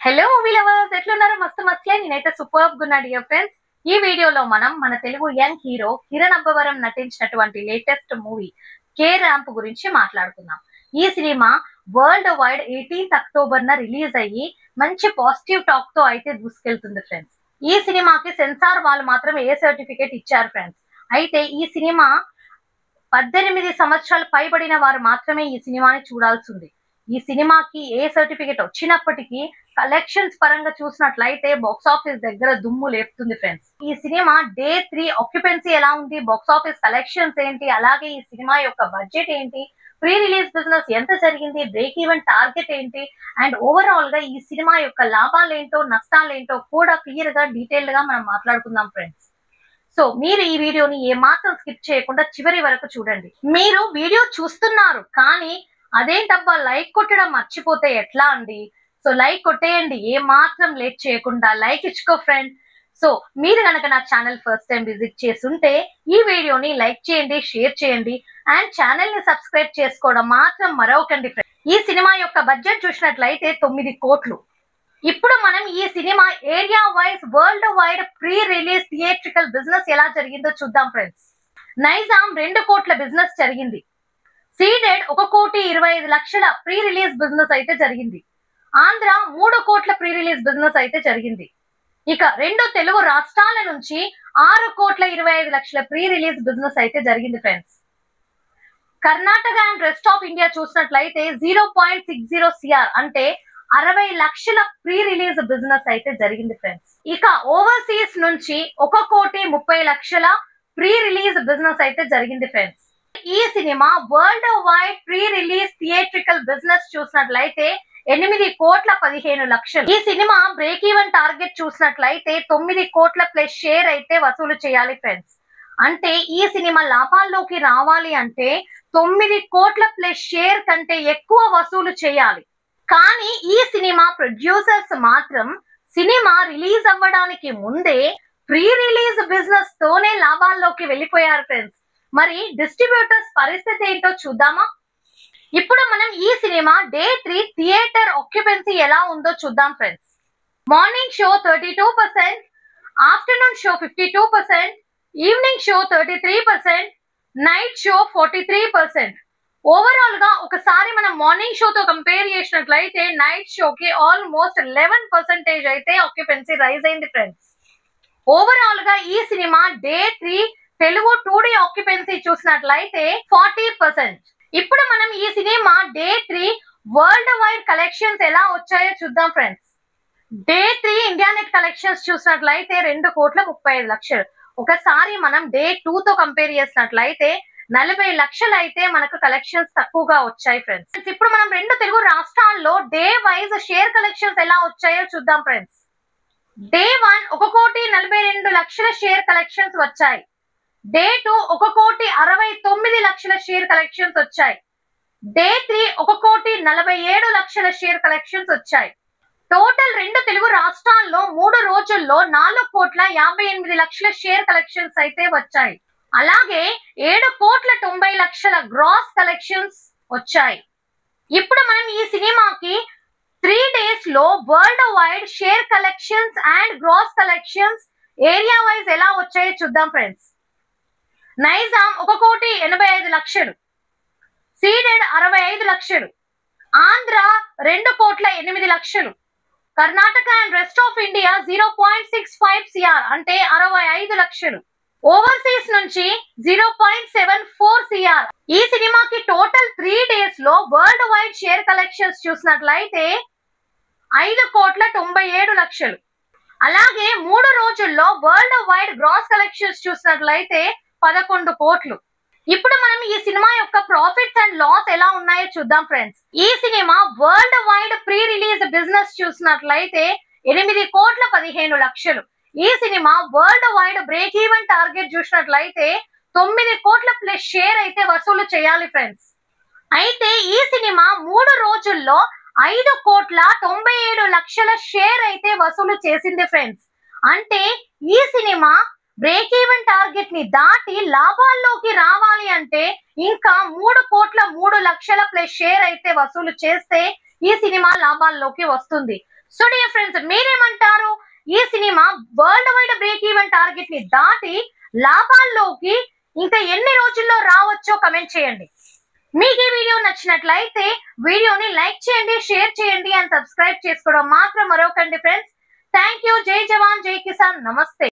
Hello movie lovers, ఎట్లున్నారు? మస్తు మస్తులే. నేనైతే సూపర్ గా ఉన్నా డియర్ ఫ్రెండ్స్. ఈ వీడియోలో మనం మన తెలుగు యంగ్ హీరో కిరణ్ అబ్బవరం నటించినటువంటి లేటెస్ట్ మూవీ కే ర్యాంప్ గురించి మాట్లాడుకుందాం. ఈ cinema world wide 18th October న రిలీజ్ అయ్యి మంచి పాజిటివ్ టాక్ తో అయితే దూసుకెళ్తుంది ఫ్రెండ్స్. ఈ సినిమాకి సెన్సార్ వాళ్ళు మాత్రం ఏ సర్టిఫికేట్ ఇచ్చారు ఫ్రెండ్స్. అయితే ఈ సినిమా 18 సంవత్సరాలు పైబడిన వారు మాత్రమే ఈ సినిమాని చూడాల్సింది. ఈ సినిమాకి ఏ సర్టిఫికేట్ వచ్చినప్పటికీ కలెక్షన్స్ పరంగా చూసినట్లయితే బాక్స్ ఆఫీస్ దగ్గర దుమ్ము లేపుతుంది ఫ్రెండ్స్. ఈ సినిమా డే 3 ఆక్యుపెన్సీ ఎలా ఉంది, బాక్స్ ఆఫీస్ కలెక్షన్స్ ఏంటి, అలాగే ఈ సినిమా యొక్క బడ్జెట్ ఏంటి, ప్రీ రిలీజ్ బిజినెస్ ఎంత జరిగింది, బ్రేక్ ఈవెన్ టార్గెట్ ఏంటి, అండ్ ఓవరాల్ గా ఈ సినిమా యొక్క లాభాలేంటో నష్టాలేంటో కూడా క్లియర్ గా డీటెయిల్డ్ గా మనం మాట్లాడుకుందాం ఫ్రెండ్స్. సో మీరు ఈ వీడియోని ఏమాత్రం స్కిప్ చేయకుండా చివరి వరకు చూడండి. మీరు వీడియో చూస్తున్నారు కానీ అదేంటబ్బా లైక్ కొట్టడం మర్చిపోతే ఎట్లా అండి? సో లైక్ కొట్టేయండి, ఏ మాత్రం లేట్ చేయకుండా లైక్ ఇచ్చుకో ఫ్రెండ్. సో మీరు కనుక నా ఛానల్ ఫస్ట్ టైం విజిట్ చేస్తుంటే ఈ వీడియోని లైక్ చేయండి, షేర్ చేయండి అండ్ ఛానల్ ని సబ్స్క్రైబ్ చేసుకోవడం మాత్రం మరవకండి ఫ్రెండ్. ఈ సినిమా యొక్క బడ్జెట్ చూసినట్లయితే 9 కోట్లు. ఇప్పుడు మనం ఈ cinema area wise world wide pre release theatrical business ఎలా జరిగిందో చూద్దాం ఫ్రెండ్స్. నైజాం 2 కోట్ల బిజినెస్ జరిగింది. సీడెడ్ 1,25,00,000 ప్రీ రిలీజ్ బిజినెస్ అయితే జరిగింది. ఆంధ్ర 3 కోట్ల ప్రీ రిలీజ్ బిజినెస్ అయితే జరిగింది. ఇక 2 తెలుగు రాష్ట్రాల నుంచి 6,25,00,000 ప్రీ రిలీజ్ బిజినెస్ అయితే జరిగింది friends. Karnataka and rest of India చూసినట్లయితే 0.60 CR అంటే 60 లక్షల ప్రీ రిలీజ్ బిజినెస్ అయితే జరిగింది ఫ్రెండ్స్. ఇక ఓవర్సీస్ నుంచి 1,30,00,000 ప్రీ రిలీజ్ బిజినెస్ అయితే జరిగింది ఫ్రెండ్స్. ఈ cinema world wide pre release theatrical business చూసినట్లయితే 8,15,00,000. ఈ సినిమా బ్రేక్ ఈవెన్ టార్గెట్ చూసినట్లయితే 9 కోట్ల ప్లస్ షేర్ అయితే వసూలు చేయాలి ఫ్రెండ్స్. అంటే ఈ సినిమా లాభాల్లోకి రావాలి అంటే 9 కోట్ల ప్లస్ షేర్ కంటే ఎక్కువ వసూలు చేయాలి. కానీ ఈ సినిమా ప్రొడ్యూసర్స్ మాత్రం సినిమా రిలీజ్ అవ్వడానికి ముందే ప్రీ రిలీజ్ బిజినెస్ తోనే లాభాల్లోకి వెళ్ళిపోయారు ఫ్రెండ్స్. మరి డిస్ట్రిబ్యూటర్స్ పరిస్థితి ఏంటో చూద్దామా? ఇప్పుడు మనం ఈ సినిమా డే 3 థియేటర్ ఆక్యుపెన్సీ ఎలా ఉందో చూద్దాం friends. Morning show 32%, afternoon show 52%, evening show 33%, night show 43%. Overall గా ఒకసారి మనం మార్నింగ్ షోతో కంపేర్ చేసినట్లయితే నైట్ షోకి ఆల్మోస్ట్ 11% అయితే ఆక్యుపెన్సీ రైజ్ అయింది ఫ్రెండ్స్. ఓవరాల్ గా ఈ cinema day 3 Telugu 2D occupancy చూసినట్లయితే 40%. ఇప్పుడు మనం ఈ cinema day 3 world wide collections ఎలా వచ్చాయో చూద్దాం friends. Day 3 India net collections చూసినట్లయితే 2,35,00,000. ఒకసారి మనం డే 2 తో కంపేర్ చేసినట్లయితే 40 లక్షలు అయితే మనకు కలెక్షన్స్ తక్కువగా వచ్చాయి ఫ్రెండ్స్. ఇప్పుడు మనం 2 తెలుగు రాష్ట్రాల్లో డే వైజ్ షేర్ కలెక్షన్స్ ఎలా వచ్చాయో చూద్దాం ఫ్రెండ్స్. డే 1 1,42,00,000 షేర్ కలెక్షన్స్ వచ్చాయి. డే 2 1,69,00,000 షేర్ కలెక్షన్స్ వచ్చాయి. డే 3 1,47,00,000 షేర్ కలెక్షన్స్ వచ్చాయి. టోటల్ 2 తెలుగు రాష్ట్రాల్లో 3 రోజుల్లో 4,58,00,000 షేర్ కలెక్షన్స్ అయితే వచ్చాయి. అలాగే 7,90,00,000 గ్రాస్ కలెక్షన్స్ వచ్చాయి. ఇప్పుడు మనం ఈ సినిమాకి 3 days లో world wide share collections and gross collections area wise ఎలా వచ్చాయో చూద్దాం ఫ్రెండ్స్. నైజాం 1,85,00,000, సీడెడ్ 65 లక్షలు, Andhra 2,08,00,000, Karnataka and rest of India 0.65 CR అంటే 65 లక్షలు, ఓవర్సీస్ నుంచి 0.74 CR. ఈ సినిమాకి టోటల్ 3 days లో వరల్డ్ వైడ్ షేర్ కలెక్షన్స్ చూసినట్లయితే 5,97,00,000. అలాగే 3 రోజుల్లో వరల్డ్ వైడ్ గ్రాస్ కలెక్షన్స్ చూసినట్లయితే 11 కోట్లు. ఇప్పుడు మనం ఈ సినిమా యొక్క ప్రాఫిట్స్ అండ్ లాస్ ఎలా ఉన్నాయో చూద్దాం ఫ్రెండ్స్. ఈ cinema world wide pre release business చూసినట్లయితే 8,15,00,000. ఈ cinema world wide break even target చూసినట్లయితే 9 కోట్ల ప్లస్ షేర్ అయితే వసూలు చేయాలి ఫ్రెండ్స్. అయితే ఈ సినిమా 3 రోజుల్లో 5,97,00,000 షేర్ అయితే వసూలు చేసింది ఫ్రెండ్స్. అంటే ఈ సినిమా బ్రేక్ ఈవెన్ టార్గెట్ ని దాటి లాభాల్లోకి రావాలి అంటే ఇంకా 3,03,00,000 ప్లస్ షేర్ అయితే వసూలు చేస్తే ఈ సినిమా లాభాల్లోకి వస్తుంది. సో డియర్ ఫ్రెండ్స్, మీరేమంటారు? ఈ cinema world wide break even target ని దాటి లాభాల్లోకి ఇంకా ఎన్ని రోజుల్లో రావచ్చో కమెంట్ చేయండి. మీకు ఈ వీడియో నచ్చినట్లయితే వీడియోని లైక్ చేయండి, షేర్ చేయండి అండ్ సబ్స్క్రైబ్ చేసుకోవడం మాత్రం మరొకండి ఫ్రెండ్స్. Thank you. జై జవాన్, జై కిసాన్, నమస్తే.